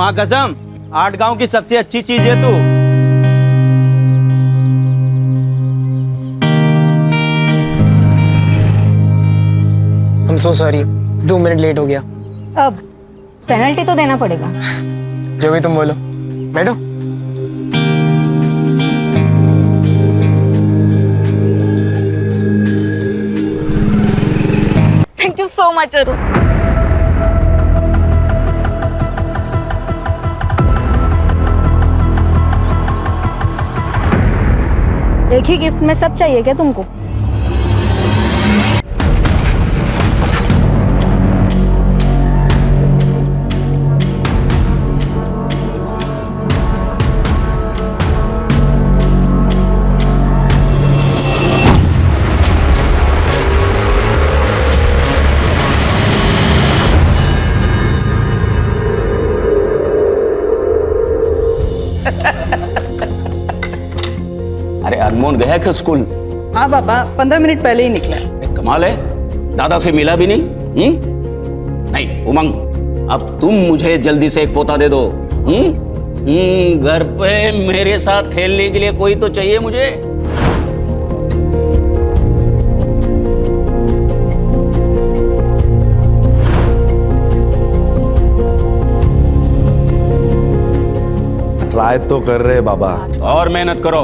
माँ कसम 8 गांव की सबसे अच्छी चीज है तू। I'm so sorry, 2 minute late हो गया। अब पेनल्टी तो देना पड़ेगा। जो भी तुम बोलो। बैठो। Thank you so much Arun. एक ही गिफ्ट में सब चाहिए क्या तुमको? अरे अनमोल गया क्या स्कूल? हाँ पापा, 15 मिनट पहले ही निकला। कमाल है, दादा से मिला भी नहीं। नहीं उमंग, अब तुम मुझे जल्दी से एक पोता दे दो। घर पे मेरे साथ खेलने के लिए कोई तो चाहिए मुझे। ट्राई तो कर रहे बाबा। और मेहनत करो।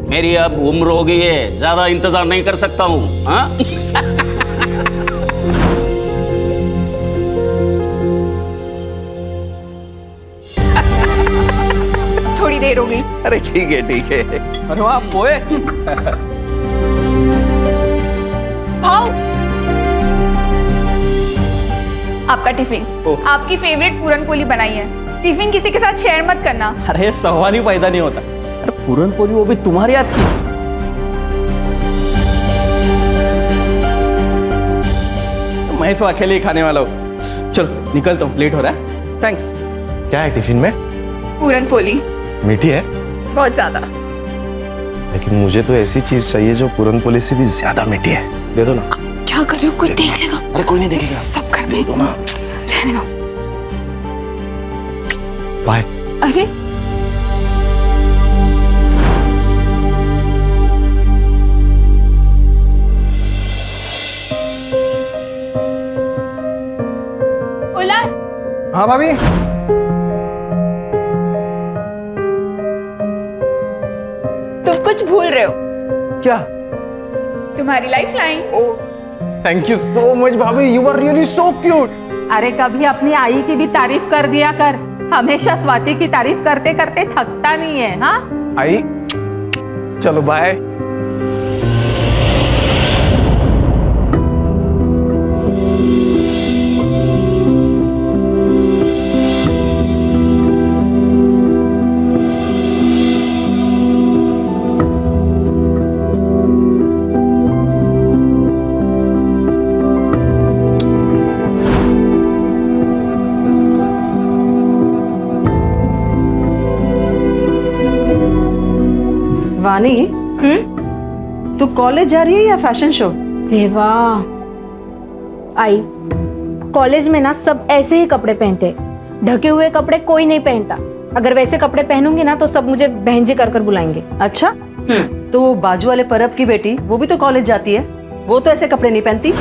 मेरी अब उम्र हो गई है, ज्यादा इंतजार नहीं कर सकता हूँ। हाँ? थोड़ी देर हो गई। अरे ठीक है ठीक है। अरे वाह पोए। भाव, आपका टिफिन। आपकी फेवरेट पूरन पोली बनाई है। टिफिन किसी के साथ शेयर मत करना। अरे सवाल ही पैदा नहीं होता। अरे पूरन पोली वो भी तुम्हारी याद की। मैं तो अकेले ही खाने वाला हूँ। चलो निकलता हूँ, लेट हो रहा है। थैंक्स। क्या है टिफिन में? पूरन पोली। मीठी है बहुत ज्यादा। लेकिन मुझे तो ऐसी चीज चाहिए जो पूरन पोली से भी ज्यादा मीठी है। दे दो ना। क्या कर रहे हो? कोई देख लेगा। अरे कोई नहीं देखेगा। सब घर में दो ना। रहने दो। बाय। अरे उल्लास, हाँ भाभी। तुम कुछ भूल रहे हो। क्या? तुम्हारी life line. Thank you so much भाभी, you are really so cute. अरे कभी अपनी आई की भी तारीफ कर दिया कर। हमेशा स्वाति की तारीफ करते करते थकता नहीं है। हाँ आई, चलो बाय। वानी, तू कॉलेज जा रही है या फैशन शो? देवा, आई कॉलेज में ना सब ऐसे ही कपड़े पहनते हैं। ढके हुए कपड़े कोई नहीं पहनता। अगर वैसे कपड़े पहनूंगी ना तो सब मुझे बहन जी कर कर बुलाएंगे। अच्छा, तो वो बाजू वाले परब की बेटी, वो भी तो कॉलेज जाती है। वो तो ऐसे कपड़े नहीं पहनती।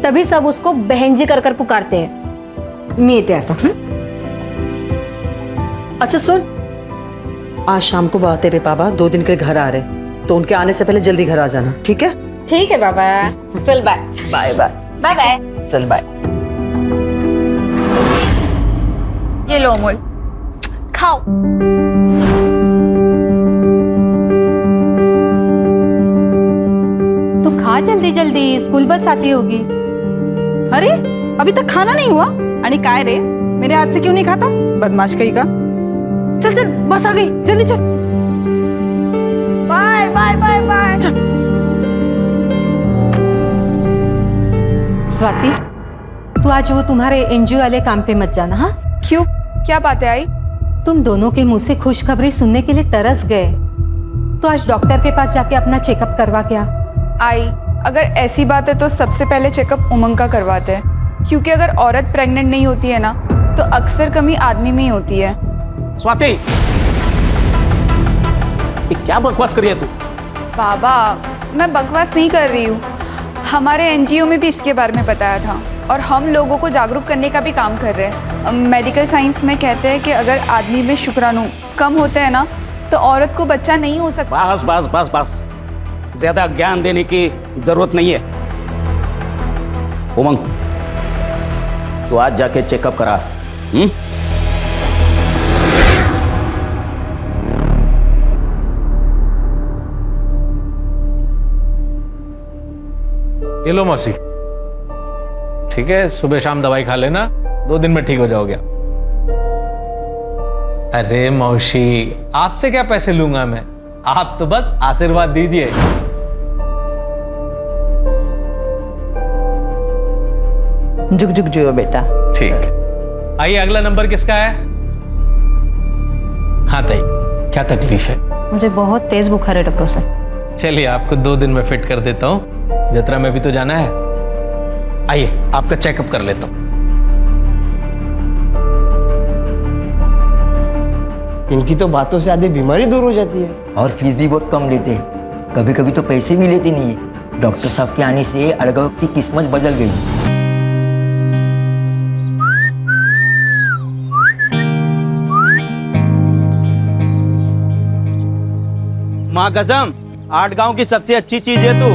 तभी सब उसको बहन जी कर कर पुकारते हैं। मैं ते आता। अच्छा सुन, आज शाम को तेरे पापा 2 दिन के घर आ रहे, तो उनके आने से पहले जल्दी घर आ जाना, ठीक है? ठीक है बाबा, चल bye. Bye bye. Bye bye. चल बाय। ये लो अमूल, खाओ। तू खा जल्दी जल्दी, स्कूल बस आती होगी। अरे अभी तक खाना नहीं हुआ? आणि काय रे, मेरे हाथ से क्यों नहीं खाता? बदमाश कहीं का। चल चल, बस आ गई, जल्दी चल। Bye bye bye bye. चल। स्वाति, तू आज वो तुम्हारे एनजीओ वाले काम पे मत जाना। हाँ, क्यों? क्या बात है आई? तुम दोनों के मुंह से खुशखबरी सुनने के लिए तरस गए। तो आज डॉक्टर के पास जाके अपना चेकअप करवा क्या। आई, अगर ऐसी बात है तो सबसे पहले चेकअप उमंग का करवाते हैं, क्योंकि अगर औरत प्रेग्नेंट नहीं होती है ना तो अक्सर कमी आदमी में ही होती है। स्वाति, ये क्या बकवास कर रही है तू? बाबा, मैं बकवास नहीं कर रही हूँ, हमारे एनजीओ में भी इसके बारे में बताया था और हम लोगों को जागरूक करने का भी काम कर रहे हैं। मेडिकल साइंस में कहते हैं कि अगर आदमी में शुक्राणु कम होते हैं ना तो औरत को बच्चा नहीं हो सकता। बस बस बस बस, ज्यादा ज्ञान देने की जरूरत नहीं है। उमंग, तू आज जाके चेकअप करा। ये लो मौसी, ठीक है, सुबह शाम दवाई खा लेना, 2 दिन में ठीक हो जाओगे। अरे मौसी, आपसे क्या पैसे लूंगा मैं, आप तो बस आशीर्वाद दीजिए। झुक झुक जियो बेटा। ठीक। आइए, अगला नंबर किसका है? हाँ ताई, क्या तकलीफ है? मुझे बहुत तेज बुखार है डॉक्टर साहब। चलिए, आपको 2 दिन में फिट कर देता हूँ, जतरा में भी तो जाना है। आइए, आपका चेकअप कर लेता हूँ। इनकी तो बातों से आधी बीमारी दूर हो जाती है। और फीस भी बहुत कम लेते हैं, कभी कभी तो पैसे भी लेते नहीं है। डॉक्टर साहब के आने से अड़गव की किस्मत बदल गई। माँ कसम, 8 गांव की सबसे अच्छी चीज है तू।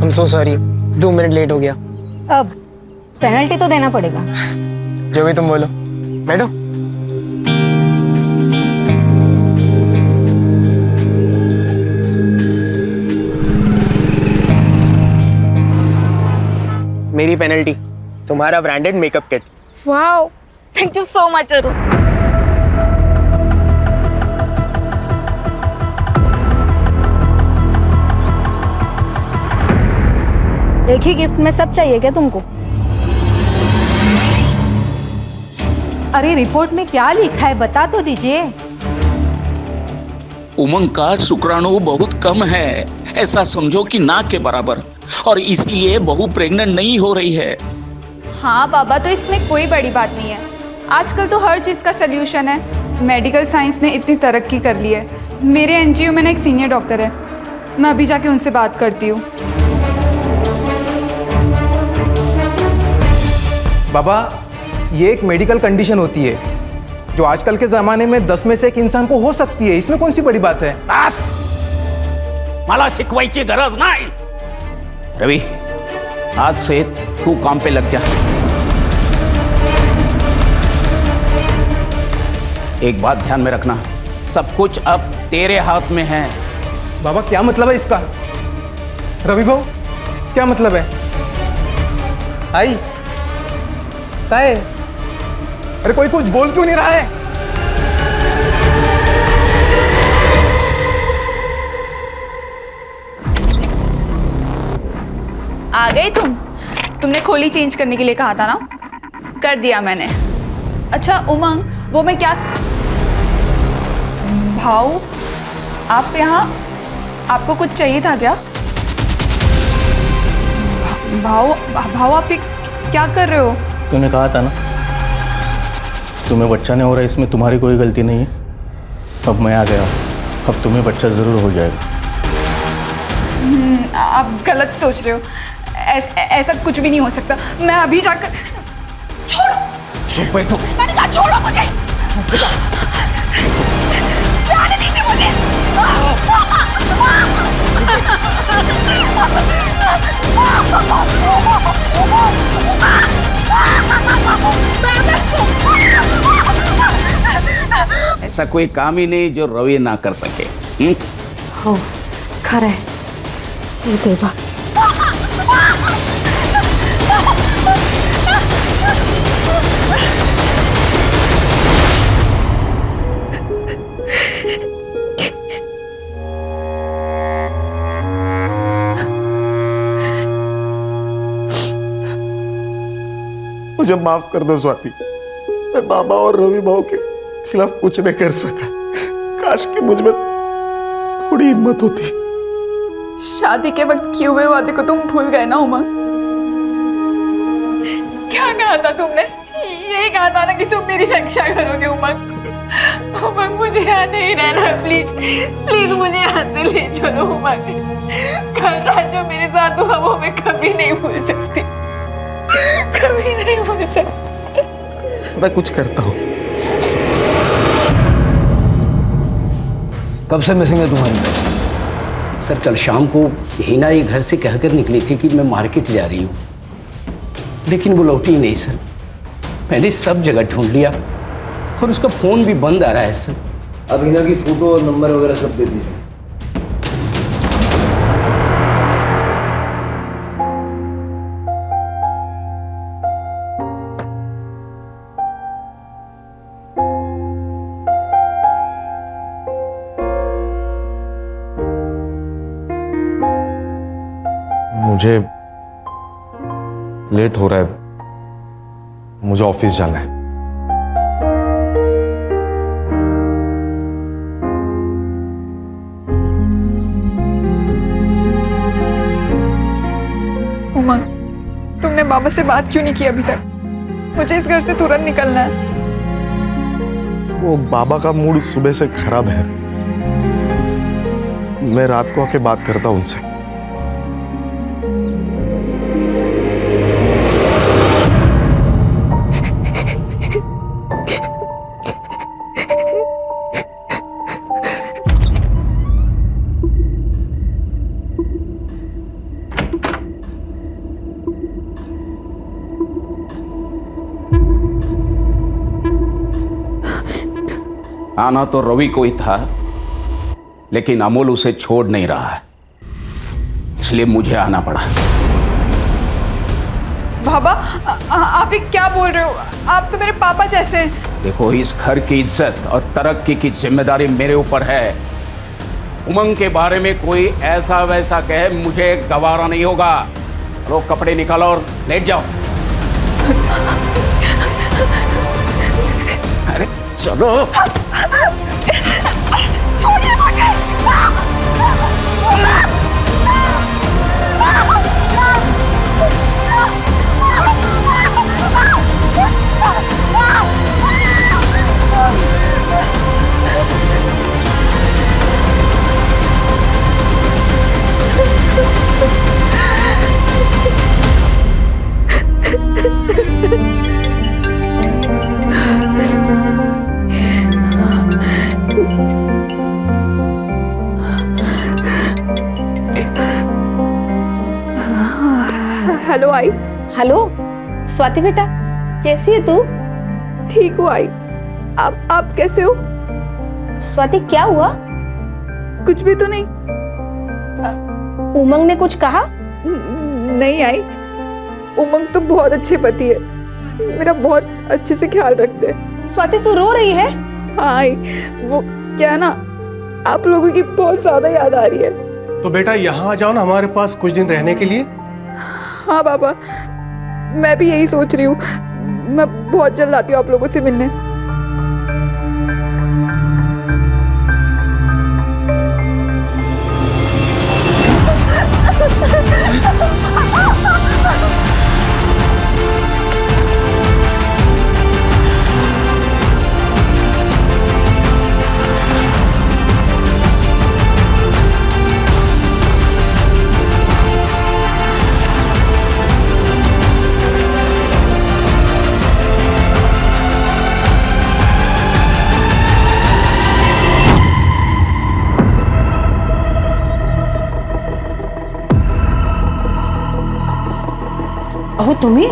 I'm so sorry, 2 minute late हो गया। अब पेनल्टी तो देना पड़ेगा। जो भी तुम बोलो। बैठो। मेरी पेनल्टी, तुम्हारा branded makeup kit. Wow, thank you so much Arun. एक ही गिफ्ट में सब चाहिए क्या तुमको? अरे रिपोर्ट में क्या लिखा है बता तो दीजिए। उमंग का शुक्राणु बहुत कम है, ऐसा समझो कि ना के बराबर, और इसलिए बहू प्रेग्नेंट नहीं हो रही है। हाँ बाबा, तो इसमें कोई बड़ी बात नहीं है, आजकल तो हर चीज़ का सल्यूशन है। मेडिकल साइंस ने इतनी तरक्की कर ली है। मेरे एनजीओ में ना एक सीनियर डॉक्टर है, मैं अभी जाके उनसे बात करती हूँ। बाबा, ये एक मेडिकल कंडीशन होती है जो आजकल के ज़माने में 10 में से 1 इंसान को हो सकती है, इसमें कौन सी बड़ी बात है? बस, मला शिकवायची गरज नाही। रवि, आज से तू काम पे लग जा। एक बात ध्यान में रखना, सब कुछ अब तेरे हाथ में है। बाबा, क्या मतलब है इसका? रवि भाऊ, क्या मतलब है? आई क्या है? अरे कोई कुछ बोल क्यों नहीं रहा है? आ गए तुमने खोली चेंज करने के लिए कहा था ना, कर दिया मैंने। अच्छा उमंग, वो मैं क्या भाऊ, आप यहाँ, आपको कुछ चाहिए था क्या? भाऊ आप ये क्या कर रहे हो? तूने कहा था ना, तुम्हें बच्चा नहीं हो रहा, इसमें तुम्हारी कोई गलती नहीं है। अब मैं आ गया, अब तुम्हें बच्चा जरूर हो जाएगा। आप गलत सोच रहे हो, ऐसा कुछ भी नहीं हो सकता। मैं अभी जाकर छोड़ो। चुप बैठो। मैंने कहा छोड़ो मुझे, जाने दीजिए मुझे। ऐसा कोई काम ही नहीं जो रवि ना कर सके। हो, खरा है ये देवा। मुझे माफ कर दो स्वाति। मैं बाबा और रवि भाव के खिलाफ कुछ नहीं कर सका। काश कि मुझ में थोड़ी हिम्मत होती। शादी के वक्त किए हुए वादे को तुम भूल गए ना उमंग? क्या कहा था तुमने? यही कहा था ना कि तुम मेरी रक्षा करोगे उमंग। उमंग मुझे यहाँ नहीं रहना, प्लीज प्लीज मुझे यहाँ से ले चलो उमंग। कल रात जो मेरे साथ हुआ वो मैं कभी नहीं भूल सकती, कभी नहीं भूल सकती। मैं कुछ करता हूँ। कब से मिसिंग है तुम्हारी? सर कल शाम को हिना ये घर से कहकर निकली थी कि मैं मार्केट जा रही हूँ, लेकिन वो लौटी नहीं सर। मैंने सब जगह ढूंढ लिया और उसका फोन भी बंद आ रहा है सर। अब हिना की फोटो और नंबर वगैरह सब दे दीजिए। मुझे लेट हो रहा है, मुझे ऑफिस जाना है। उमंग, तुमने बाबा से बात क्यों नहीं की अभी तक? मुझे इस घर से तुरंत निकलना है। वो बाबा का मूड सुबह से खराब है। मैं रात को आके बात करता हूं उनसे। आना तो रवि को ही था, लेकिन अमोल उसे छोड़ नहीं रहा है, इसलिए मुझे आना पड़ा। बाबा, आप ये क्या बोल रहे हो? आप तो मेरे पापा जैसे हैं। देखो, इस घर की इज्जत और तरक्की की जिम्मेदारी मेरे ऊपर है। उमंग के बारे में कोई ऐसा वैसा कहे, मुझे गवारा नहीं होगा। लो कपड़े निकालो और लेट जाओ। अरे चलो। छोड़िए मुझे। हेलो आई। हेलो स्वाति बेटा, कैसी है तू? ठीक हूँ आई। आप कैसे हो? स्वाति क्या हुआ? कुछ भी तो नहीं। उमंग ने कुछ कहा? नहीं आई, उमंग तो बहुत अच्छे पति है, मेरा बहुत अच्छे से ख्याल रखते हैं। स्वाति तू रो रही है? हाँ आई, वो क्या ना, आप लोगों की बहुत ज्यादा याद आ रही है। तो बेटा यहाँ आ जाओ ना हमारे पास कुछ दिन रहने के लिए। हाँ बाबा, मैं भी यही सोच रही हूँ। मैं बहुत जल्द आती हूँ आप लोगों से मिलने। अहो तुम्ही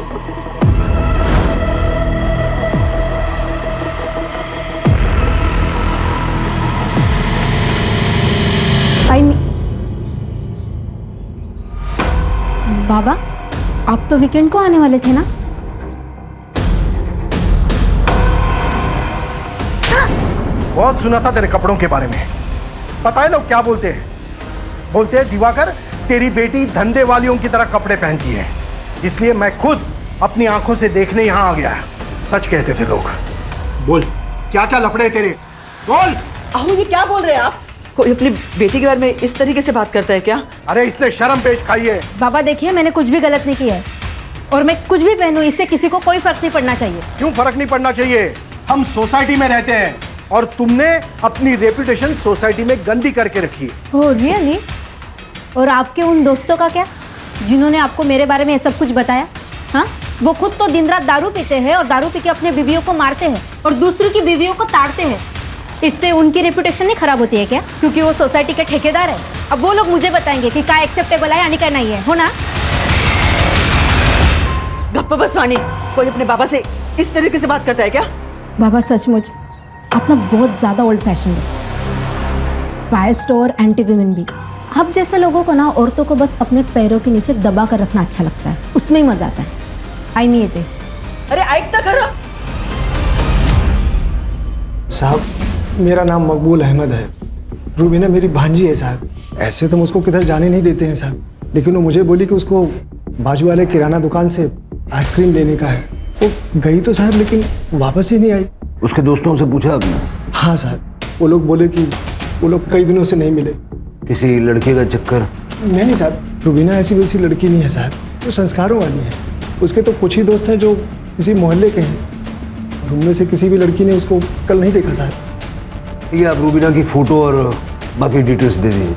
बाबा, आप तो वीकेंड को आने वाले थे ना? बहुत सुना था तेरे कपड़ों के बारे में। पता है लोग क्या बोलते हैं? बोलते हैं दिवाकर तेरी बेटी धंधे वालियों की तरह कपड़े पहनती है, इसलिए मैं खुद अपनी आंखों से देखने यहाँ आ गया है। सच कहते थे लोग। बोल, क्या क्या लफड़े तेरे? बोल। अहो, ये क्या बोल रहे हैं आप? कोई अपनी बेटी के बारे में इस तरीके से बात करता है क्या? अरे इसने शर्म पेश खाई है। बाबा देखिए, मैंने कुछ भी गलत नहीं किया है और मैं कुछ भी पहनूं इससे किसी को कोई फर्क नहीं पड़ना चाहिए। क्यों फर्क नहीं पड़ना चाहिए? हम सोसाइटी में रहते हैं और तुमने अपनी रेपुटेशन सोसाइटी में गंदी करके रखी है। Oh really? और आपके उन दोस्तों का क्या, जिन्होंने आपको मेरे बारे में ये सब कुछ बताया? हाँ, वो खुद तो दिन रात दारू पीते हैं और दारू पी के अपने बीवियों को मारते हैं और दूसरों की बीवियों को ताड़ते हैं। इससे उनकी रेपुटेशन नहीं खराब होती है क्या? क्योंकि वो सोसाइटी के ठेकेदार है। अब वो लोग मुझे बताएंगे कि क्या एक्सेप्टेबल है यानी क्या नहीं है, हो ना? गप्पा बस वाणी, कोई अपने बाबा से इस तरीके से बात करता है क्या? बाबा सचमुच आप ना बहुत ज़्यादा ओल्ड फैशन है, बायस्ड और एंटी विमेन भी। आप जैसे लोगों को ना औरतों को बस अपने पैरों के नीचे दबा कर रखना अच्छा लगता है, उसमें ही मजा आता है। आई नहीं येते। अरे ऐकता खरं? साहब, मेरा नाम मकबूल अहमद है। रूबीना मेरी भांजी है साहब। ऐसे तो मुझको किधर जाने नहीं देते हैं साहब, लेकिन वो मुझे बोली कि उसको बाजू वाले किराना दुकान से आइसक्रीम लेने का है। वो गई तो साहब, लेकिन वापस ही नहीं आई। उसके दोस्तों से पूछा आपने? हाँ साहब, वो लोग बोले कि वो लोग कई दिनों से नहीं मिले। किसी लड़के का चक्कर? नहीं साहब, रूबीना ऐसी वैसी लड़की नहीं है साहब, वो संस्कारों वाली है। उसके तो कुछ ही दोस्त हैं जो किसी मोहल्ले के हैं और उनमें से किसी भी लड़की ने उसको कल नहीं देखा साहब। ठीक है, आप रूबीना की फोटो और बाकी डिटेल्स दे दीजिए।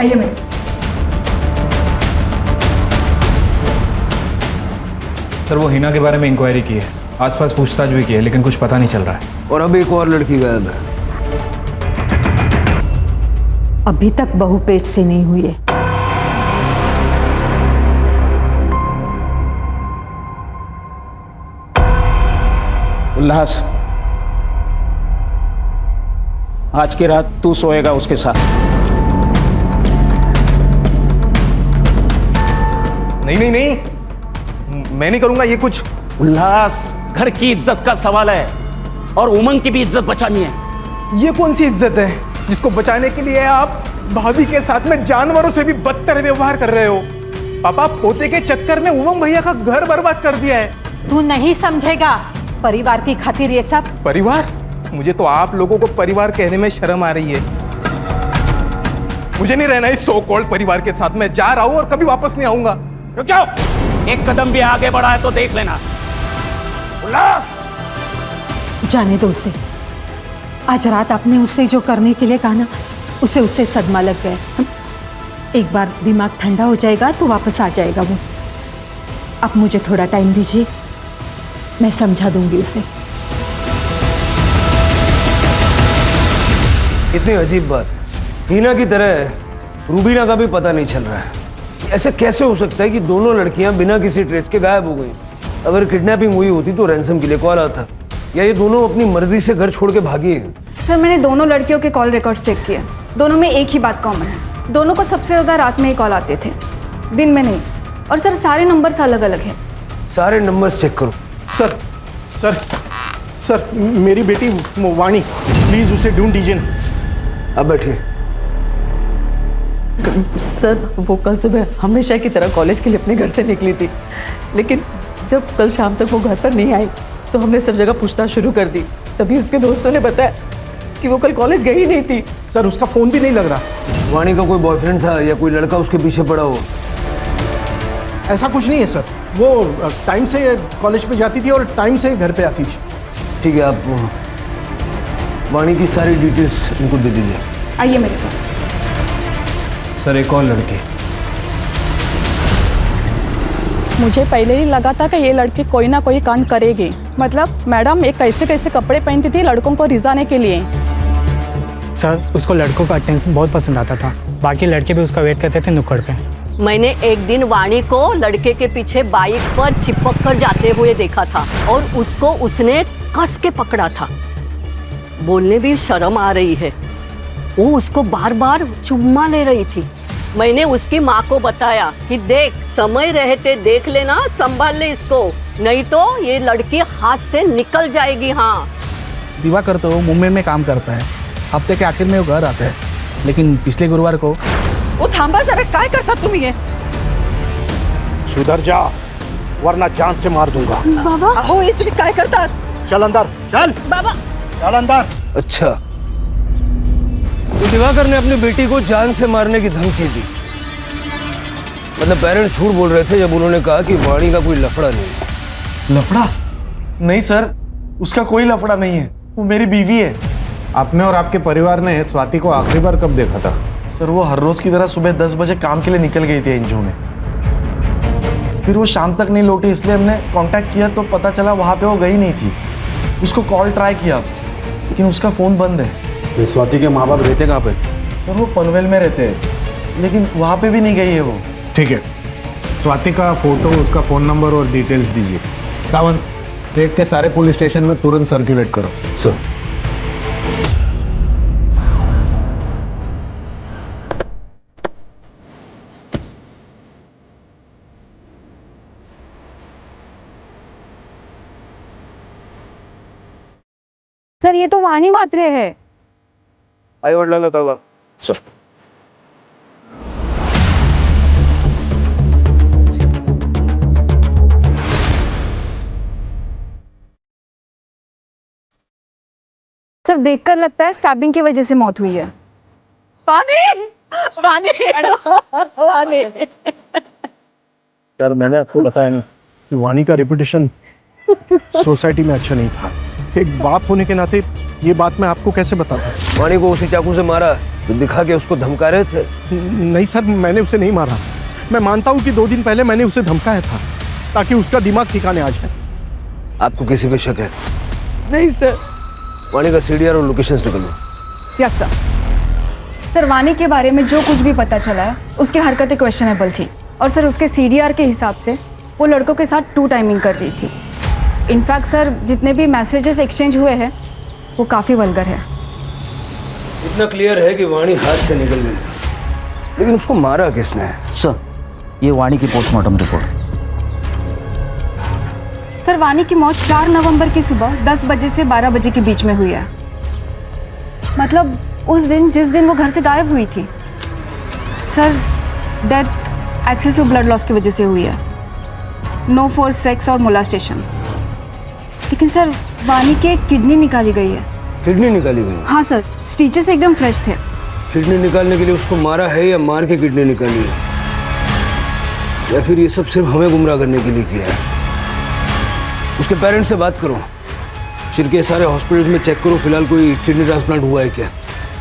आइए मेरे साथ। सर, वो हिना के बारे में इंक्वायरी की है, आसपास पूछताछ भी की है, लेकिन कुछ पता नहीं चल रहा है। और अब एक और लड़की गायब है। अभी तक बहू पेट से नहीं हुई है। उल्लास, आज की रात तू सोएगा उसके साथ। नहीं नहीं नहीं, मैं नहीं करूंगा ये कुछ। उल्लास, घर की इज्जत का सवाल है और उमंग की भी इज्जत बचानी है। ये कौन सी इज्जत है जिसको बचाने के लिए आप भाभी के साथ में जानवरों से भी बदतर व्यवहार कर रहे हो? पापा, पोते के चक्कर में उमंग भैया का घर बर्बाद कर दिया है। तू नहीं समझेगा, परिवार की खातिर ये सब। परिवार? मुझे तो आप लोगों को परिवार कहने में शर्म आ रही है। मुझे नहीं रहना इस सो कॉल्ड परिवार के साथ। मैं जा रहा हूं और कभी वापस नहीं आऊंगा। रुक जाओ, एक कदम भी आगे बढ़ा है तो देख लेना। उल्लास, जाने दो उसे। आज रात आपने उससे जो करने के लिए कहा ना, उसे उससे सदमा लग गया। एक बार दिमाग ठंडा हो जाएगा तो वापस आ जाएगा वो। आप मुझे थोड़ा टाइम दीजिए, मैं समझा दूंगी उसे। इतनी अजीब बात है, हिना की तरह रूबीना का भी पता नहीं चल रहा है। ऐसे कैसे हो सकता है कि दोनों लड़कियां बिना किसी ट्रेस के गायब हो गई? अगर किडनैपिंग हुई होती तो रैंसम के लिए कॉल आता, या ये दोनों अपनी मर्जी से घर छोड़ के भागी है? सर, मैंने दोनों लड़कियों के कॉल रिकॉर्ड्स चेक किए, दोनों में एक ही बात कॉमन है। दोनों को सबसे ज़्यादा रात में ही कॉल आते थे, दिन में नहीं। और सर, सारे नंबर्स अलग अलग हैं। सारे नंबर्स चेक करो। सर सर सर, मेरी बेटी वाणी, प्लीज उसे ढूंढ दीजिए ना। अब बैठिए। सर, वो कल सुबह हमेशा की तरह कॉलेज के लिए अपने घर से निकली थी, लेकिन जब कल शाम तक वो घर पर नहीं आई तो हमने सब जगह पूछताछ शुरू कर दी। तभी उसके दोस्तों ने बताया कि वो कल कॉलेज गई नहीं थी। सर, उसका फोन भी नहीं लग रहा। वाणी का कोई बॉयफ्रेंड था या कोई लड़का उसके पीछे पड़ा हो? ऐसा कुछ नहीं है सर, वो टाइम से कॉलेज पे जाती थी और टाइम से घर पे आती थी। ठीक है, आप वाणी की सारी डिटेल्स इनको दे दीजिए। आइए मेरे साथ। सर, एक और लड़की। मुझे पहले ही लगा था कि ये लड़की कोई ना कोई कांड करेगी। मतलब मैडम, ये कैसे कैसे कपड़े पहनती थी लड़कों को रिझाने के लिए। सर, उसको लड़कों का अटेंशन बहुत पसंद आता था, बाकी लड़के भी उसका वेट करते थे नुक्कड़ पे। मैंने एक दिन वाणी को लड़के के पीछे बाइक पर चिपक कर जाते हुए देखा था और उसको उसने कस के पकड़ा था। बोलने भी शर्म आ रही है। वो उसको बार बार चुम्मा ले रही थी। मैंने उसकी माँ को बताया कि देख, समय रहते देख लेना, संभाल ले इसको, नहीं तो ये लड़की हाथ से निकल जाएगी। हाँ, दिवाकर तो मुंबई में काम करता है, हफ्ते के आखिर में वो घर आता है, लेकिन पिछले गुरुवार को वो थांबा जरा, काय करता तुम्ही? सुधर जा, वरना जान से मार दूंगा। बाबा अहो इतने काय करतात? चल अंदर, चल बाबा चल अंदर। अच्छा, तो दिवाकर ने अपनी बेटी को जान से मारने की धमकी दी। मतलब पेरेंट्स झूठ बोल रहे थे जब उन्होंने कहा कि वाणी का कोई लफड़ा नहीं। लफड़ा? नहीं सर, उसका कोई लफड़ा नहीं है, वो मेरी बीवी है। आपने और आपके परिवार ने स्वाति को आखिरी बार कब देखा था? सर वो हर रोज की तरह सुबह 10 बजे काम के लिए निकल गई थी एनजीओ में। फिर वो शाम तक नहीं लौटी, इसलिए हमने कांटेक्ट किया तो पता चला वहाँ पे वो गई नहीं थी। उसको कॉल ट्राई किया लेकिन उसका फ़ोन बंद है। स्वाति के माँ बाप रहते कहाँ पे? सर वो पनवेल में रहते हैं, लेकिन वहाँ पे भी नहीं गई है वो। ठीक है, स्वाति का फोटो, उसका फ़ोन नंबर और डिटेल्स दीजिए। सावंत, स्टेट के सारे पुलिस स्टेशन में तुरंत सर्कुलेट करो। सर। सर ये तो वाणी मात्रे है। आई वडिलांना कळवा। सर। सर देखकर लगता है स्टैबिंग की वजह से मौत हुई है। वाणी वाणी सर मैंने आपको बताया ना कि वाणी का रेपुटेशन सोसाइटी में अच्छा नहीं था। एक बाप होने के नाते ये बात मैं आपको कैसे बताता? वाणी को उसी चाकू से मारा तो दिखा के उसको धमका रहे थे? नहीं सर, मैंने उसे नहीं मारा। मैं मानता हूँ कि 2 दिन पहले मैंने उसे धमकाया था ताकि उसका दिमाग ठिकाने आ जाए। आपको किसी पे शक है? नहीं सर। वाणी का सीडीआर और लोकेशंस निकलो। Yes sir. सर वाणी के बारे में जो कुछ भी पता चला है उसकी हरकतें क्वेश्चनेबल थी और सर उसके सीडीआर के हिसाब से वो लड़कों के साथ 2 टाइमिंग कर रही थी। इनफैक्ट सर जितने भी मैसेजेस एक्सचेंज हुए हैं वो काफ़ी वल्गर है। इतना क्लियर है कि वाणी हाथ से निकल गई, लेकिन उसको मारा किसने? सर ये वाणी की पोस्टमार्टम रिपोर्ट। सर वाणी की मौत 4 नवंबर की सुबह 10 बजे से 12 बजे के बीच में हुई है। मतलब उस दिन जिस दिन वो घर से गायब हुई थी। Sir death excessive blood loss की वजह से हुई है, नो फॉर सेक्स और मोलास्टेशन। लेकिन सर वाणी के किडनी निकाली गई है। किडनी निकाली गई? हाँ सर, स्टिचेस एकदम फ्रेश थे। किडनी निकालने के लिए उसको मारा है या मार के किडनी निकाली है, या फिर ये सब सिर्फ हमें गुमराह करने के लिए किया है? उसके पेरेंट्स से बात करो, सिर के सारे हॉस्पिटल्स में चेक करो फिलहाल कोई किडनी ट्रांसप्लांट हुआ है क्या।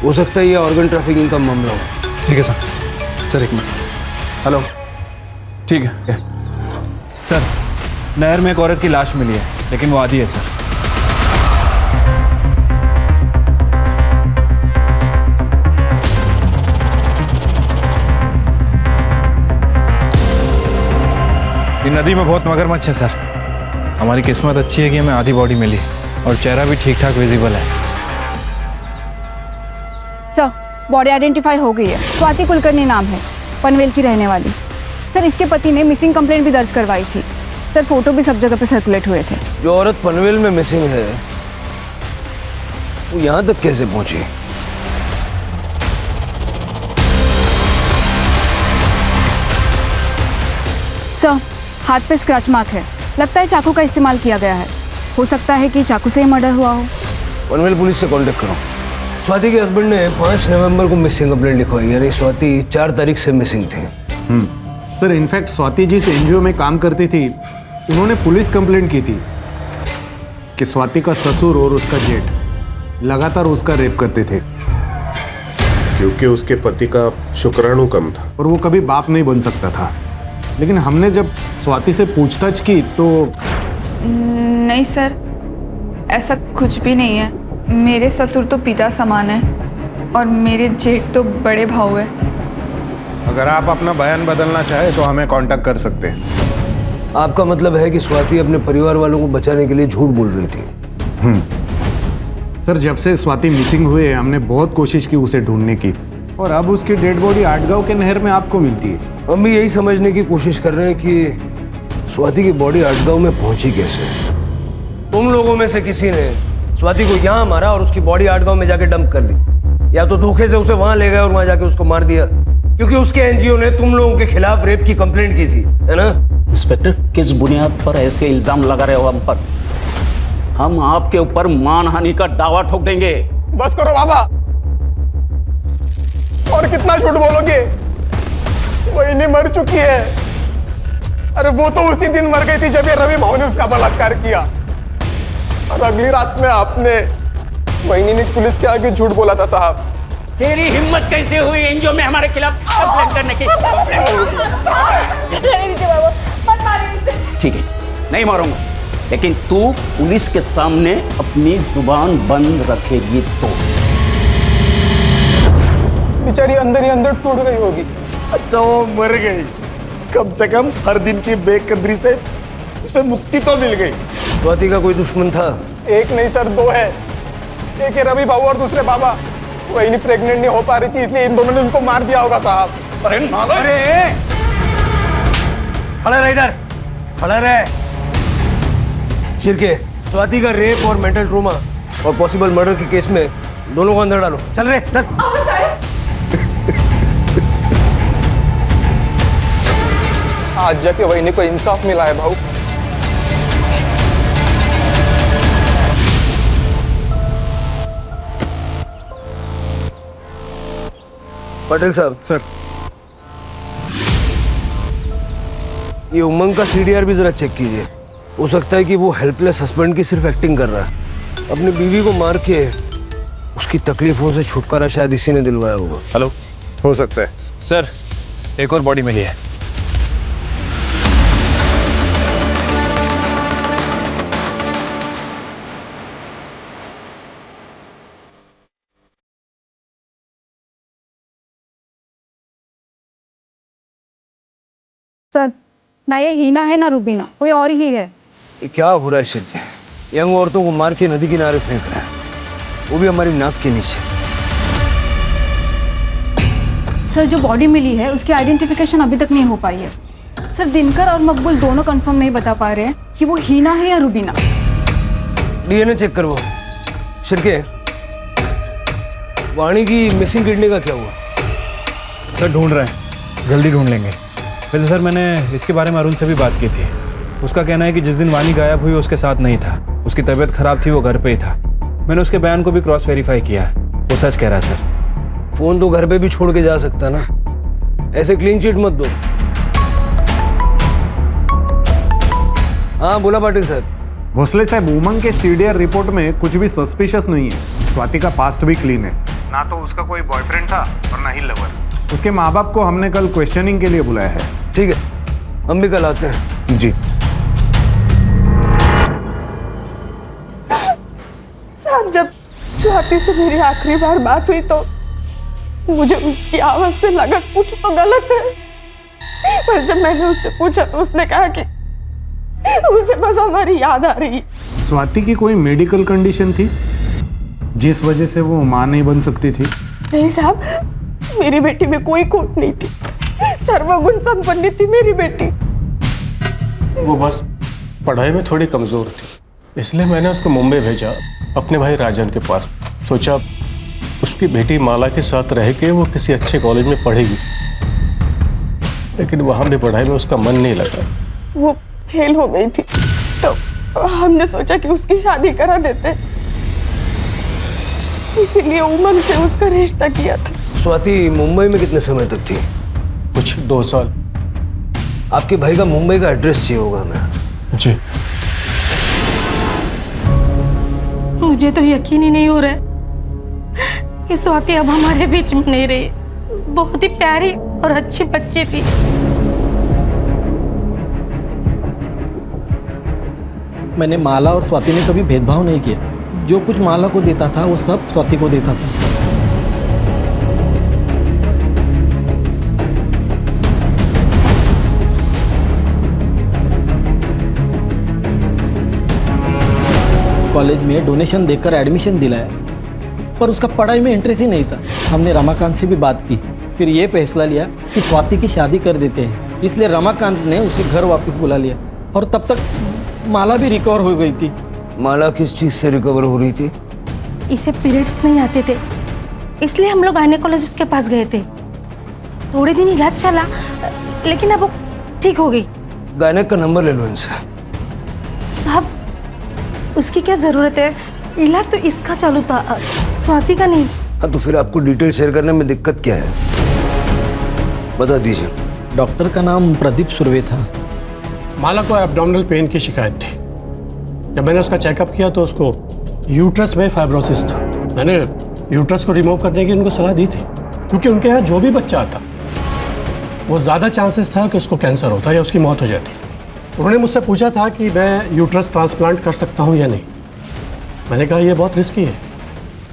हो सकता है ये ऑर्गन ट्रैफिकिंग का मामला हो। ठीक है सर। 1 मिनट। हेलो। ठीक है सर, नहर में एक औरत की लाश मिली है लेकिन वो आधी है सर। ये नदी में बहुत मगरमच्छ है सर। हमारी किस्मत अच्छी है कि हमें आधी बॉडी मिली और चेहरा भी ठीक ठाक विजिबल है। सर बॉडी आइडेंटिफाई हो गई है। स्वाति कुलकर्णी नाम है, पनवेल की रहने वाली। सर इसके पति ने मिसिंग कंप्लेंट भी दर्ज करवाई थी। सर फोटो भी सब जगह पे सर्कुलेट हुए थे। जो औरत पनवेल में मिसिंग है वो यहाँ तक कैसे पहुंची? सर हाथ पे स्क्रैच मार्क है, लगता है चाकू का इस्तेमाल किया गया है। हो सकता है कि चाकू से ही मर्डर हुआ हो। पनवेल पुलिस से कांटेक्ट करो। स्वाति के हस्बैंड ने 5 नवंबर को मिसिंग कंप्लेंट लिखवाई, यानी स्वाति 4 तारीख से मिसिंग थी। सर इनफैक्ट स्वाति जिस एनजीओ में काम करती थी उन्होंने पुलिस कंप्लेंट की थी कि स्वाति का ससुर और उसका जेठ लगातार उसका रेप करते थे, क्योंकि उसके पति का शुक्राणु कम था और वो कभी बाप नहीं बन सकता था। लेकिन हमने जब स्वाति से पूछताछ की तो नहीं सर, ऐसा कुछ भी नहीं है। मेरे ससुर तो पिता समान है और मेरे जेठ तो बड़े भाऊ है। अगर आप अपना बयान बदलना चाहे तो हमें कांटेक्ट कर सकते हैं। आपका मतलब है कि स्वाति अपने परिवार वालों को बचाने के लिए झूठ बोल रही थी? सर जब से स्वाति मिसिंग हुए हमने बहुत कोशिश की उसे ढूंढने की और अब उसकी डेड बॉडी आटगांव के नहर में आपको मिलती है। हम भी यही समझने की कोशिश कर रहे हैं कि स्वाति की बॉडी आटगांव में पहुंची कैसे। तुम लोगों में से किसी ने स्वाति को यहाँ मारा और उसकी बॉडी आटगांव में जाके डंप कर दी, या तो धोखे से उसे वहां ले गए और वहां जाके उसको मार दिया, क्योंकि उसके एनजीओ ने तुम लोगों के खिलाफ रेप की कंप्लेंट की थी, है ना? इंस्पेक्टर, किस बुनियाद पर ऐसे इल्जाम लगा रहे हो हम पर? हम आपके ऊपर मानहानि का दावा ठोक देंगे। बस करो बाबा, और कितना झूठ बोलोगे? वही मर चुकी है। अरे वो तो उसी दिन मर गई थी जब ये रवि भाऊ ने उसका बलात्कार किया, और अगली रात में आपने वही ने पुलिस के आगे झूठ बोला था साहब। तेरी हिम्मत कैसे हुई एनजीओ में हमारे खिलाफ कंप्लेंट करने की? ठीक है, नहीं मारूंगा, लेकिन तू पुलिस के सामने अपनी जुबान बंद रखेगी तो। बेचारी अंदर ही अंदर टूट गई होगी। अच्छा वो मर गई, कम से कम हर दिन की बेकदरी से उसे मुक्ति तो मिल गई। स्वाति का कोई दुश्मन था? एक नहीं सर, दो है। एक है रवि बाबू और दूसरे बाबा। वही नहीं प्रेग्नेंट नहीं हो पा रही थी, इसलिए इन दोनों ने उनको मार दिया होगा साहब। अरे खड़ा रह इधर, खड़ा रह। शिरके, स्वाति का रेप और मेंटल ट्रोमा और पॉसिबल मर्डर के केस में दोनों को अंदर डालो। चल रे चल। आज जाके वही को इंसाफ मिला है भाऊ। पटेल साहब। सर, ये उमंग का सीडीआर भी जरा चेक कीजिए। हो सकता है कि वो हेल्पलेस हस्बैंड की सिर्फ एक्टिंग कर रहा है। अपनी बीवी को मार के उसकी तकलीफों से छुटकारा शायद इसी ने दिलवाया होगा। हेलो, हो सकता है। सर, एक और बॉडी मिली है। सर, ना ये हीना है ना रूबीना, कोई और ही है। ये क्या हो रहा है शिरके? यंग औरतों को मार के नदी किनारे फेंक रहा है, वो भी हमारी नाक के नीचे। सर, जो बॉडी मिली है उसकी आइडेंटिफिकेशन अभी तक नहीं हो पाई है। सर, दिनकर और मकबूल दोनों कंफर्म नहीं बता पा रहे हैं कि वो हीना है या रूबीना। डीएनए चेक करवाओ। शिरके, वाणी की मिसिंग किडनी का क्या हुआ? सर ढूंढ रहे हैं, जल्दी ढूंढ लेंगे। वैसे सर मैंने इसके बारे में अरुण से भी बात की थी। उसका कहना है कि जिस दिन वानी गायब हुई उसके साथ नहीं था, उसकी तबीयत खराब थी, वो घर पे ही था। मैंने उसके बयान को भी क्रॉस वेरीफाई किया है, वो सच कह रहा है सर। फोन तो घर पे भी छोड़ के जा सकता ना, ऐसे क्लीन चिट मत दो। हाँ बोला पाटिल साहब। भोसले साहब, उमंग के सीडीआर रिपोर्ट में कुछ भी सस्पिशियस नहीं है। स्वाति का पास्ट भी क्लीन है, ना तो उसका कोई बॉयफ्रेंड था और ना ही लवर। उसके माँ बाप को हमने कल क्वेश्चनिंग के लिए बुलाया है। ठीक है, हम भी कल आते हैं। जी साहब, जब स्वाति से मेरी आखिरी बार बात हुई तो मुझे उसकी आवाज से लगा कुछ तो गलत है, पर जब मैंने उससे पूछा तो उसने कहा कि उसे बस हमारी याद आ रही। स्वाति की कोई मेडिकल कंडीशन थी जिस वजह से वो मां नहीं बन सकती थी? नहीं साहब, मेरी बेटी में कोई खोट नहीं थी, सर्वगुण संपन्न थी मेरी बेटी। वो बस पढ़ाई में थोड़ी कमज़ोर थी, इसलिए मैंने उसको मुंबई भेजा अपने भाई राजन के पास। सोचा उसकी बेटी माला के साथ रह के वो किसी अच्छे कॉलेज में पढ़ेगी, लेकिन वहाँ भी पढ़ाई में उसका मन नहीं लगा। वो फेल हो गई थी तो हमने सोचा कि उसकी शादी करा देते, इसीलिए उमंग से उसका रिश्ता किया था। स्वाति मुंबई में कितने समय तक थी? कुछ 2 साल। आपके भाई का मुंबई का एड्रेस चाहिए होगा हमें। जी। मुझे तो यकीन ही नहीं हो रहा है कि स्वाति अब हमारे बीच में नहीं रही। बहुत ही प्यारी और अच्छी बच्ची थी। मैंने माला और स्वाति ने कभी भेदभाव नहीं किया। जो कुछ माला को देता था वो सब स्वाति को देता था। कॉलेज में डोनेशन देकर एडमिशन दिलाया, पर उसका पढ़ाई में इंटरेस्ट ही नहीं था। हमने रमाकांत से भी बात की, फिर ये फैसला लिया कि स्वाति की शादी कर देते हैं। इसलिए रमाकांत ने उसे घर वापस बुला लिया, और तब तक माला भी रिकवर हो गई थी। माला किस चीज़ से रिकवर हो रही थी? इसे पीरियड्स नहीं आते थे, इसलिए हम लोग गायनेकोलॉजिस्ट के पास गए थे। थोड़े दिन इलाज चला, लेकिन अब वो ठीक हो गई। गायनेक का नंबर ले लो इनसे। साहब, उसकी क्या जरूरत है? इलाज तो इसका चालू था, स्वाति का नहीं। हाँ, तो फिर आपको डिटेल शेयर करने में दिक्कत क्या है, बता दीजिए। डॉक्टर का नाम प्रदीप सुर्वे था। माला को एब्डोमिनल पेन की शिकायत थी। जब मैंने उसका चेकअप किया तो उसको यूट्रस में फाइब्रोसिस था। मैंने यूट्रस को रिमूव करने की उनको सलाह दी थी, क्योंकि उनके यहाँ जो भी बच्चा आता वो ज़्यादा चांसेस था कि उसको कैंसर होता या उसकी मौत हो जाती। उन्होंने मुझसे पूछा था कि मैं यूट्रस ट्रांसप्लांट कर सकता हूँ या नहीं। मैंने कहा ये बहुत रिस्की है,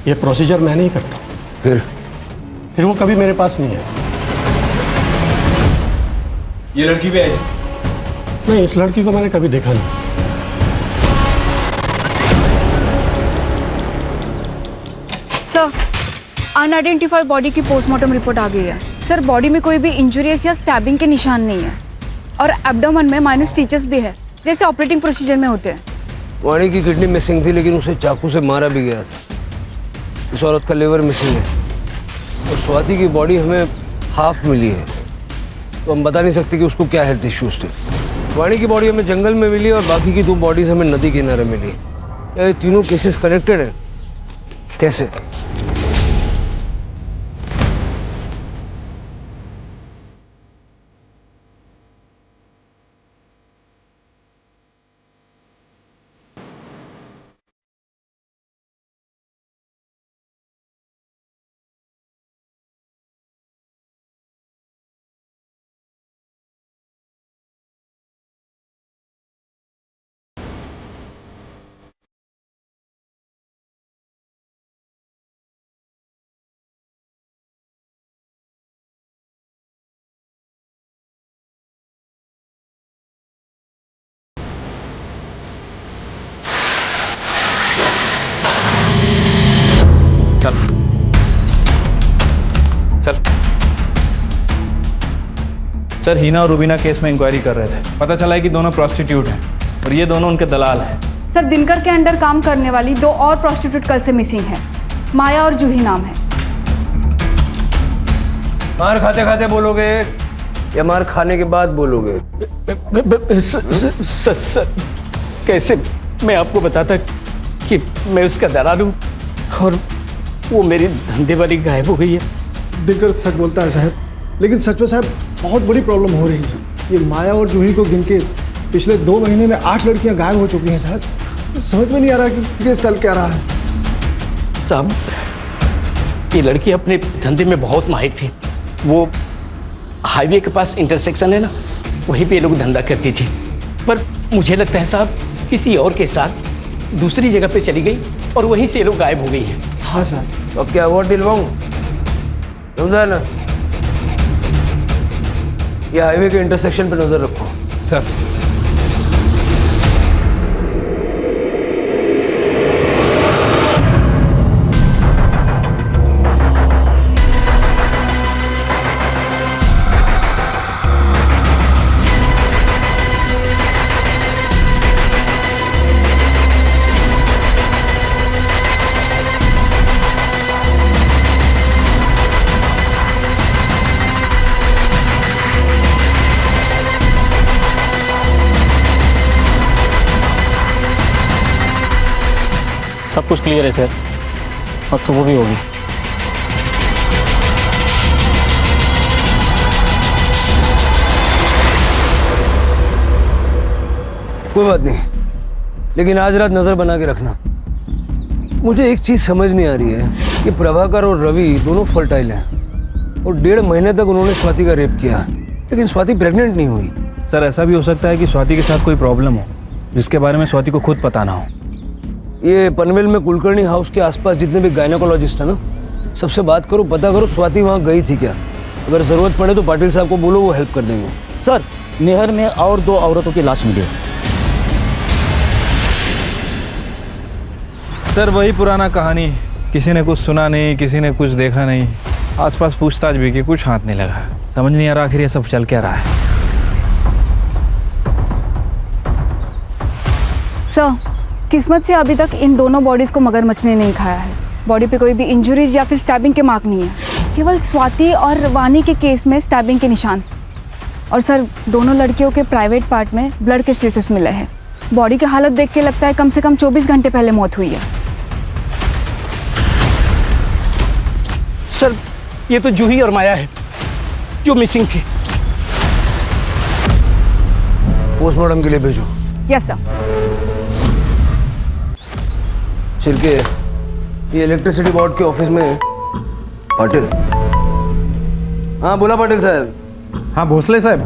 ये प्रोसीजर मैं नहीं करता। फिर वो कभी मेरे पास नहीं है। ये लड़की भी आई? नहीं, इस लड़की को मैंने कभी देखा नहीं। सर, अनआइडेंटिफाइड बॉडी की पोस्टमार्टम रिपोर्ट आ गई है। सर, बॉडी में कोई भी इंजुरीज या स्टैबिंग के निशान नहीं है और एब्डोमेन में माइनर स्टिचेस भी है, जैसे ऑपरेटिंग प्रोसीजर में होते हैं। वाणी की किडनी मिसिंग थी, लेकिन उसे चाकू से मारा भी गया था। इस औरत का लिवर मिसिंग है और स्वाति की बॉडी हमें हाफ मिली है, तो हम बता नहीं सकते कि उसको क्या हेल्थ इश्यूज थे। वाणी की बॉडी हमें जंगल में मिली और बाकी की 2 बॉडीज हमें नदी किनारे मिली। क्या ये तीनों केसेस कनेक्टेड हैं? कैसे? सर, हीना और रुबीना केस में इंक्वायरी कर रहे थे। पता चला है कि दोनों प्रॉस्टिट्यूट हैं और ये दोनों उनके दलाल हैं। सर, दिनकर के अंडर काम करने वाली 2 और प्रॉस्टिट्यूट कल से मिसिंग है। माया और जूही नाम है। मार खाते खाते बोलोगे या मार खाने के बाद बोलोगे? सर, कैसे मैं आपको बताता कि मैं उसका दलाल हूँ और वो मेरी धंधे वाली गायब हो गई है। दिनकर सच बोलता है साहब, लेकिन सच में साहब बहुत बड़ी प्रॉब्लम हो रही है। ये माया और जूही को गिन के पिछले 2 महीने में 8 लड़कियां गायब हो चुकी हैं साहब। समझ में नहीं आ रहा कि केस चल क्या रहा है। साहब, ये लड़की अपने धंधे में बहुत माहिर थी। वो हाईवे के पास इंटरसेक्शन है ना, वहीं पे ये लोग धंधा करती थी। पर मुझे लगता है साहब किसी और के साथ दूसरी जगह पे चली गई और वहीं से ये लोग गायब हो गई हैं। हाँ साहब। तो अब क्या अवार्ड दिलवाऊं? समझा ना? ये हाईवे के इंटरसेक्शन पे नजर रखो। सर, सब कुछ क्लियर है सर, अब सुबह भी होगी। कोई बात नहीं, लेकिन आज रात नजर बना के रखना। मुझे एक चीज समझ नहीं आ रही है कि प्रभाकर और रवि दोनों फर्टाइल हैं और 1.5 महीने तक उन्होंने स्वाति का रेप किया, लेकिन स्वाति प्रेग्नेंट नहीं हुई। सर, ऐसा भी हो सकता है कि स्वाति के साथ कोई प्रॉब्लम हो जिसके बारे में स्वाति को खुद पता ना हो। ये पनवेल में कुलकर्णी हाउस के आसपास जितने भी गायनेकोलॉजिस्ट हैं ना, सबसे बात करो, पता करो स्वाति वहाँ गई थी क्या। अगर ज़रूरत पड़े तो पाटिल साहब को बोलो, वो हेल्प कर देंगे। सर, नहर में और 2 औरतों की लाश मिली है। सर, वही पुराना कहानी, किसी ने कुछ सुना नहीं, किसी ने कुछ देखा नहीं, आसपास पूछताछ भी की, कुछ हाथ नहीं लगा। समझ नहीं आ रहा आखिर ये सब चल क्या रहा है। सर, किस्मत से अभी तक इन दोनों बॉडीज को मगरमच्छ ने नहीं खाया है। बॉडी पे कोई भी इंजरीज या फिर स्टैबिंग के मार्क नहीं है। केवल स्वाति और वानी के केस में स्टैबिंग के निशान। और सर दोनों लड़कियों के प्राइवेट पार्ट में ब्लड के ट्रेसेस मिले हैं। बॉडी की हालत देख के लगता है कम से कम 24 घंटे पहले मौत हुई है। सर ये तो जूही और माया है जो मिसिंग थी। पोस्टमार्टम के लिए भेजो। Yes sir. छिलके, ये इलेक्ट्रिसिटी बोर्ड के ऑफिस में पाटिल। हाँ बोला पाटिल साहब। हाँ भोसले साहब,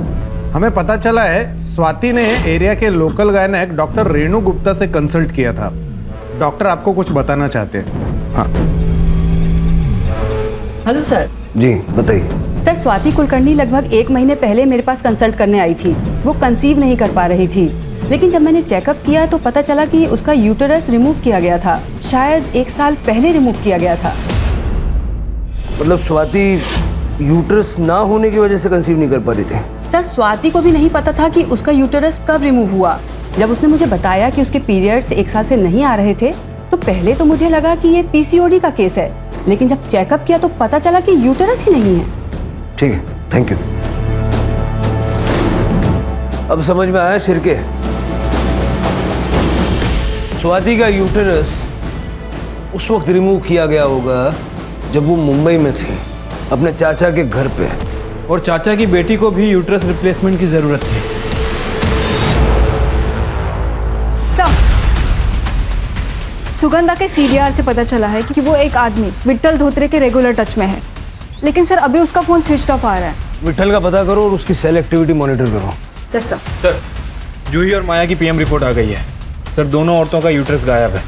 हमें पता चला है स्वाति ने एरिया के local gynaec doctor Renu Gupta से कंसल्ट किया था। डॉक्टर आपको कुछ बताना चाहते हैं। हाँ हेलो सर। जी बताइए। सर स्वाति कुलकर्णी लगभग 1 महीने पहले मेरे पास कंसल्ट करने आई थी। वो कंसीव नहीं कर पा रही थी, लेकिन जब मैंने चेकअप किया तो पता चला कि उसका यूटेरस रिमूव किया गया था। शायद 1 साल पहले रिमूव किया गया था। मतलब स्वाति यूट्रस ना होने की वजह से कंसीव नहीं कर पा रही थी? सर स्वाति को भी नहीं पता था कि उसका यूटेरस कब रिमूव हुआ। जब उसने मुझे बताया कि उसके पीरियड्स 1 साल से नहीं आ रहे थे तो पहले तो मुझे लगा कि ये पीसीओडी का केस है, लेकिन जब चेकअप किया तो पता चला कि यूटेरस ही नहीं है। ठीक है, थैंक यू। अब समझ में आया शिरके, स्वाति का यूटेरस उस वक्त रिमूव किया गया होगा जब वो मुंबई में थी अपने चाचा के घर पे, और चाचा की बेटी को भी यूट्रस रिप्लेसमेंट की जरूरत थी। सुगंधा के सीडीआर से पता चला है कि वो एक आदमी विट्ठल धोत्रे के रेगुलर टच में है, लेकिन सर अभी उसका फोन स्विच ऑफ आ रहा है। विट्ठल का पता करो और उसकी सेल एक्टिविटी मॉनिटर करो। Yes sir. सर जूही और माया की पीएम रिपोर्ट आ गई है। सर दोनों औरतों का यूट्रस गायब है।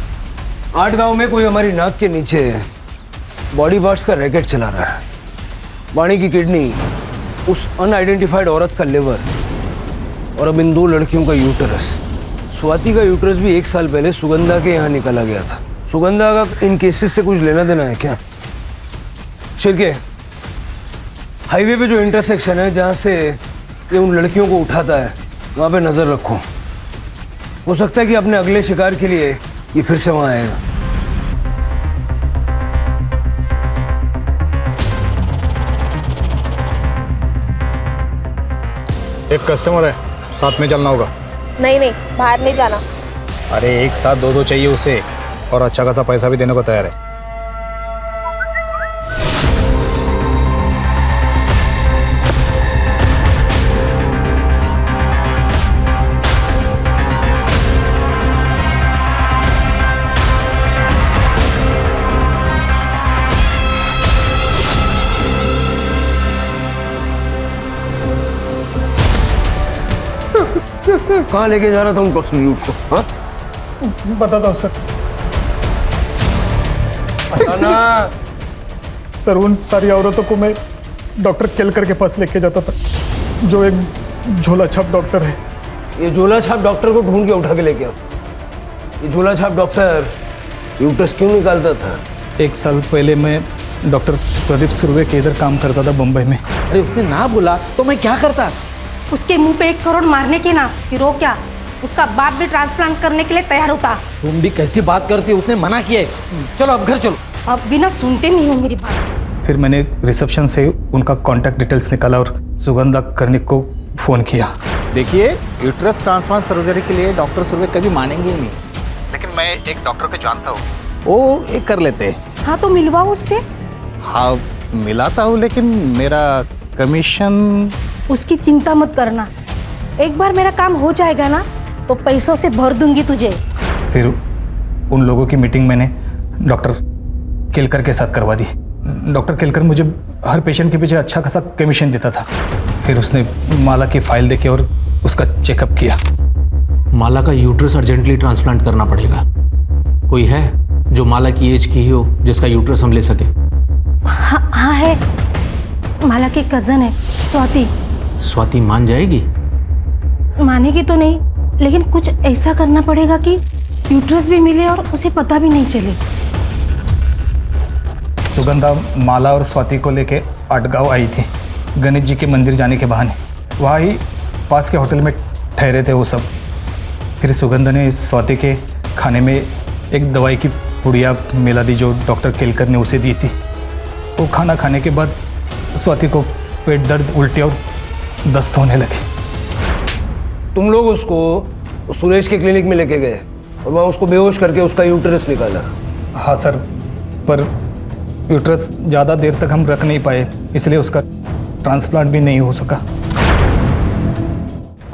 8 गांव में कोई हमारी नाक के नीचे बॉडी पार्ट्स का रैकेट चला रहा है। वाणी की किडनी, उस अनआइडेंटिफाइड औरत का लिवर और अब इन 2 लड़कियों का यूटेरस। स्वाति का यूटेरस भी 1 साल पहले सुगंधा के यहाँ निकाला गया था। सुगंधा का इन केसेस से कुछ लेना देना है क्या? शिरके, हाईवे पे जो इंटरसेक्शन है जहाँ से ये उन लड़कियों को उठाता है वहाँ पे नज़र रखो। हो सकता है कि अपने अगले शिकार के लिए ये फिर से वहाँ आएगा। एक कस्टमर है, साथ में चलना होगा। नहीं नहीं, बाहर नहीं जाना। अरे एक साथ 2 चाहिए उसे, और अच्छा खासा पैसा भी देने को तैयार है। कहाँ लेके जा रहा था उन प्रोस्टिट्यूट्स को? हाँ बताता हूँ सर। बताना। सर उन सारी औरतों को मैं डॉक्टर केलकर के पास लेके जाता था, जो एक झोला छाप डॉक्टर है। ये झोला छाप डॉक्टर को ढूंढ के उठा के लेके आओ। ये झोला छाप डॉक्टर यूट्रस क्यों निकालता था? 1 साल पहले मैं डॉक्टर प्रदीप सुर्वे के इधर काम करता था बम्बई में। अरे उसने ना बोला तो मैं क्या करता? उसके मुंह पे 1 करोड़ मारने के ना, फिर वो क्या, उसका बाप भी ट्रांसप्लांट करने के लिए तैयार होता। तुम भी कैसी बात करती हो? उसने मना किया है। चलो अब घर चलो। अब बिना सुनते नहीं हो मेरी बात। फिर मैंने रिसेप्शन से उनका कॉन्टैक्ट डिटेल्स निकाला और सुगंधा कर्णिक को फ़ोन किया। देखिए, यूट्रस ट्रांसप्लांट सर्जरी के लिए डॉक्टर सुर्वे कभी मानेंगे ही नहीं, लेकिन मैं एक डॉक्टर को जानता हूँ, वो एक कर लेते हैं। हाँ तो मिलवाओ उससे। हाँ मिलाता हूँ, लेकिन मेरा कमीशन। उसकी चिंता मत करना, एक बार मेरा काम हो जाएगा ना तो पैसों से भर दूंगी तुझे। फिर उन लोगों की मीटिंग मैंने डॉक्टर केलकर के साथ करवा दी। डॉक्टर केलकर मुझे हर पेशेंट के पीछे अच्छा खासा कमीशन देता था। फिर उसने माला की फाइल देके और उसका चेकअप किया। माला का यूट्रस अर्जेंटली ट्रांसप्लांट करना पड़ेगा। कोई है जो माला की एज की हो जिसका यूट्रस हम ले सके? हाँ है, माला की कजन है स्वाति। स्वाति मान जाएगी? मानेगी तो नहीं, लेकिन कुछ ऐसा करना पड़ेगा कि यूट्रस भी मिले और उसे पता भी नहीं चले। सुगंधा माला और स्वाति को लेके आटगांव आई थी गणेश जी के मंदिर जाने के बहाने। वहाँ ही पास के होटल में ठहरे थे वो सब। फिर सुगंधा ने स्वाति के खाने में एक दवाई की पुड़िया मिला दी जो डॉक्टर केलकर ने उसे दी थी। वो खाना खाने के बाद स्वाति को पेट दर्द, उल्टी और दस्त होने लगे। तुम लोग उसको सुरेश के क्लिनिक में लेके गए और वहाँ उसको बेहोश करके उसका यूट्रस निकाला। हाँ सर, पर यूट्रस ज़्यादा देर तक हम रख नहीं पाए, इसलिए उसका ट्रांसप्लांट भी नहीं हो सका।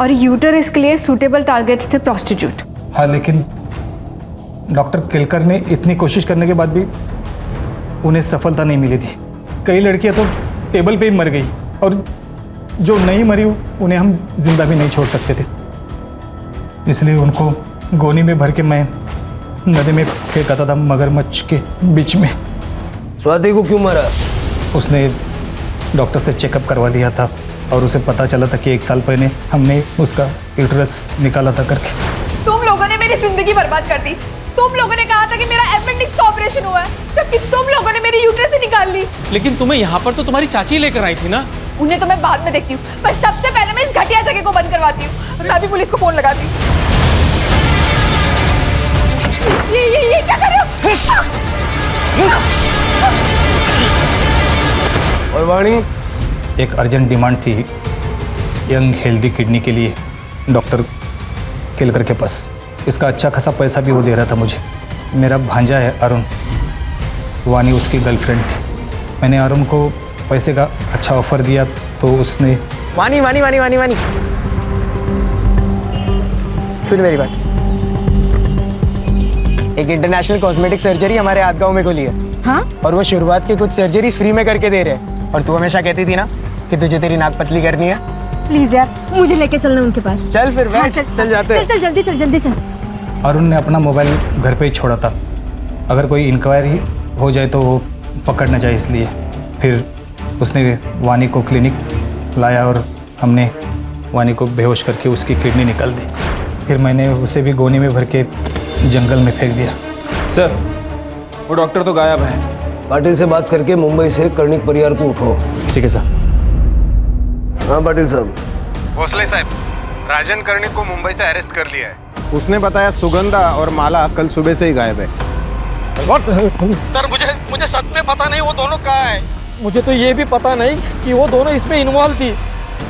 और यूटरस के लिए सूटेबल टारगेट्स थे प्रोस्टिट्यूट। हाँ, लेकिन डॉक्टर केलकर ने इतनी कोशिश करने के बाद भी उन्हें सफलता नहीं मिली थी। कई लड़कियां तो टेबल पे ही मर गई और जो नहीं मरी उन्हें हम जिंदा भी नहीं छोड़ सकते थे, इसलिए उनको गोनी में भर के मैं नदी में फेंकाता था, मगरमच्छ के बीच में। स्वाति को क्यों मारा? उसने डॉक्टर से चेकअप करवा लिया था और उसे पता चला था कि 1 साल पहले हमने उसका यूट्रस निकाला था करके। तुम लोगों ने मेरी जिंदगी बर्बाद कर दी। तुम लोगों ने कहा था कि मेरा अपेंडिक्स का ऑपरेशन हुआ है, जबकि तुम लोगों ने मेरी यूट्रस ही निकाल ली। लेकिन तुम्हें यहाँ पर तो तुम्हारी चाची लेकर आई थी ना। उन्हें तो मैं बाद में देखती हूँ, पर सबसे पहले मैं इस घटिया जगह को बंद करवाती हूँ। मैं अभी पुलिस को फोन लगाती हूँ। ये क्या कर रहे हो? और वाणी, एक अर्जेंट डिमांड थी यंग हेल्दी किडनी के लिए डॉक्टर केलकर के पास। इसका अच्छा खासा पैसा भी वो दे रहा था मुझे। मेरा भांजा है अरुण, वानी उसकी गर्लफ्रेंड थी। मैंने अरुण को पैसे का अच्छा ऑफर दिया तो उसने वानी वानी वानी वानी वानी सुन मेरी बात। एक इंटरनेशनल कॉस्मेटिक सर्जरी हमारे आदगांव में खुली है। हाँ? और वो शुरुआत की कुछ सर्जरीज फ्री में करके दे रहे हैं। और तू हमेशा कहती थी ना कि तुझे तेरी नाक पतली करनी है। प्लीज यार, मुझे लेके चलना उनके पास। चल फिर बैठ, चल जाते हैं। चल जल्दी चल, जल्दी चल। अरुण ने अपना मोबाइल घर पे ही छोड़ा था, अगर कोई इंक्वायरी हो जाए तो वो पकड़ न जाए, इसलिए फिर उसने वानी को क्लिनिक लाया और हमने वानी को बेहोश करके उसकी किडनी निकाल दी। फिर मैंने उसे भी गोनी में भर के जंगल में फेंक दिया। सर, वो डॉक्टर तो गायब है। पाटिल से बात करके मुंबई से कर्णिक परिवार को उठो। ठीक है सर। हाँ पाटिल साहब। भोसले साहब, राजन कर्णिक को मुंबई से अरेस्ट कर लिया है। उसने बताया सुगंधा और माला कल सुबह से ही गायब है। सर मुझे सच में पता नहीं वो दोनों कहाँ है। मुझे तो ये भी पता नहीं कि वो दोनों इसमें इन्वॉल्व थी।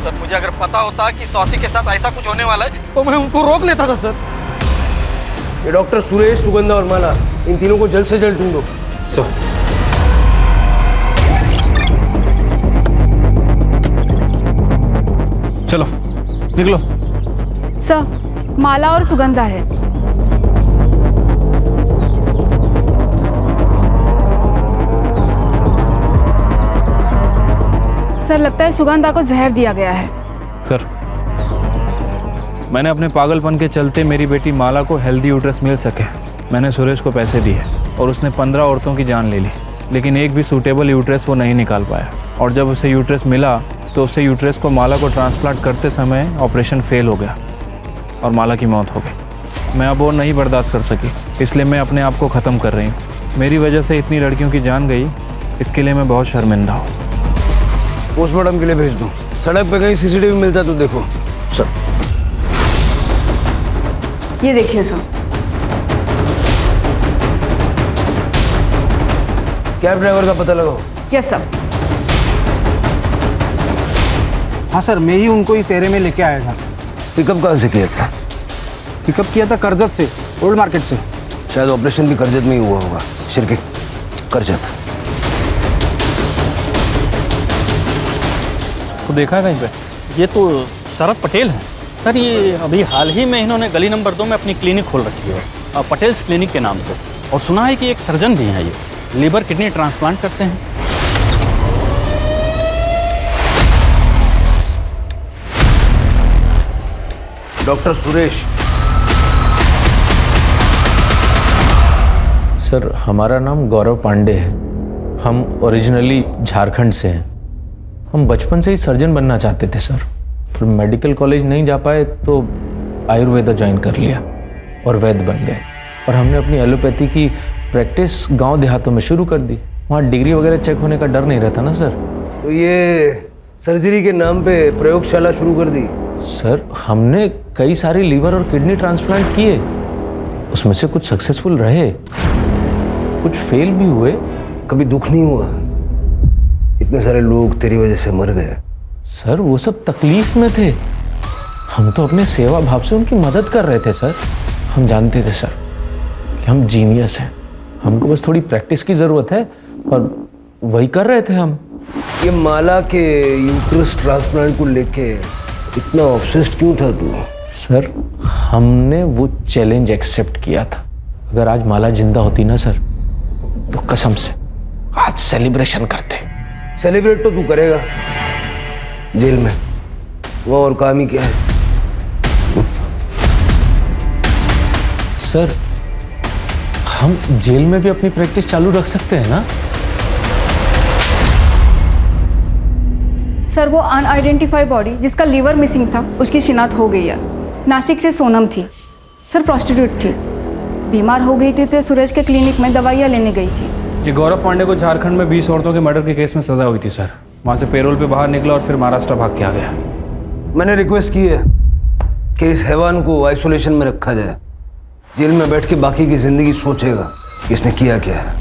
सर मुझे अगर पता होता कि स्वाति के साथ ऐसा कुछ होने वाला है तो मैं उनको रोक लेता था सर। ये डॉक्टर सुरेश, सुगंधा और माला, इन तीनों को जल्द से जल्द ढूंढो। सर चलो निकलो। सर, माला और सुगंधा है। सर लगता है सुगंधा को जहर दिया गया है। सर, मैंने अपने पागलपन के चलते मेरी बेटी माला को हेल्दी यूट्रस मिल सके, मैंने सुरेश को पैसे दिए और उसने 15 औरतों की जान ले ली, लेकिन एक भी सूटेबल यूट्रस वो नहीं निकाल पाया। और जब उसे यूट्रस मिला तो उससे यूट्रस को माला को ट्रांसप्लांट करते समय ऑपरेशन फेल हो गया और माला की मौत हो गई। मैं अब और नहीं बर्दाश्त कर सकी, इसलिए मैं अपने आप को ख़त्म कर रही हूँ। मेरी वजह से इतनी लड़कियों की जान गई, इसके लिए मैं बहुत शर्मिंदा हूँ। पोस्टमार्टम के लिए भेज दो। सड़क पे कहीं सीसीटीवी मिलता तो देखो। सर ये देखिए सर। कैब ड्राइवर का पता लगाओ। Yes sir. हाँ सर, मैं ही उनको इस एरिया में लेके आया था। पिकअप कहाँ से किया था? पिकअप किया था करजत से, ओल्ड मार्केट से। शायद ऑपरेशन भी करजत में ही हुआ होगा। शिरके करजत। तो देखा है कहीं पे? ये तो शरद पटेल हैं सर। ये अभी हाल ही में इन्होंने गली नंबर 2 में अपनी क्लिनिक खोल रखी है, पटेल्स क्लिनिक के नाम से। और सुना है कि एक सर्जन भी हैं, ये लीवर किडनी ट्रांसप्लांट करते हैं। डॉक्टर सुरेश। सर, हमारा नाम गौरव पांडे है। हम ओरिजिनली झारखंड से हैं। हम बचपन से ही सर्जन बनना चाहते थे सर, पर मेडिकल कॉलेज नहीं जा पाए तो आयुर्वेदा ज्वाइन कर लिया और वैद्य बन गए। और हमने अपनी एलोपैथी की प्रैक्टिस गांव देहातों में शुरू कर दी। वहाँ डिग्री वगैरह चेक होने का डर नहीं रहता ना सर। तो ये सर्जरी के नाम पे प्रयोगशाला शुरू कर दी? सर, हमने कई सारी लीवर और किडनी ट्रांसप्लांट किए, उसमें से कुछ सक्सेसफुल रहे, कुछ फेल भी हुए। कभी दुख नहीं हुआ? इतने सारे लोग तेरी वजह से मर गए। सर वो सब तकलीफ में थे, हम तो अपने सेवा भाव से उनकी मदद कर रहे थे सर। हम जानते थे सर कि हम जीनियस हैं, हमको बस थोड़ी प्रैक्टिस की ज़रूरत है और वही कर रहे थे हम। ये माला के यूट्रस ट्रांसप्लांट को लेके इतना ऑब्सेस्ड क्यों था तू? सर हमने वो चैलेंज एक्सेप्ट किया था। अगर आज माला जिंदा होती ना सर, तो कसम से आज सेलिब्रेशन करते। सेलिब्रेट तो तू करेगा जेल में, वो और काम ही क्या है? सर हम जेल में भी अपनी प्रैक्टिस चालू रख सकते हैं ना? सर वो अनआइडेंटिफाइड बॉडी जिसका लीवर मिसिंग था, उसकी शिनाख्त हो गई है। नासिक से सोनम थी सर, प्रोस्टिट्यूट थी, बीमार हो गई थी तो सूरज के क्लिनिक में दवाइयाँ लेने गई थी। ये गौरव पांडे को झारखंड में 20 औरतों के मर्डर के केस में सजा हुई थी सर। वहाँ से पेरोल पे बाहर निकला और फिर महाराष्ट्र भाग के आ गया। मैंने रिक्वेस्ट की है कि इस हैवान को आइसोलेशन में रखा जाए। जेल में बैठ के बाकी की जिंदगी सोचेगा कि इसने किया क्या है।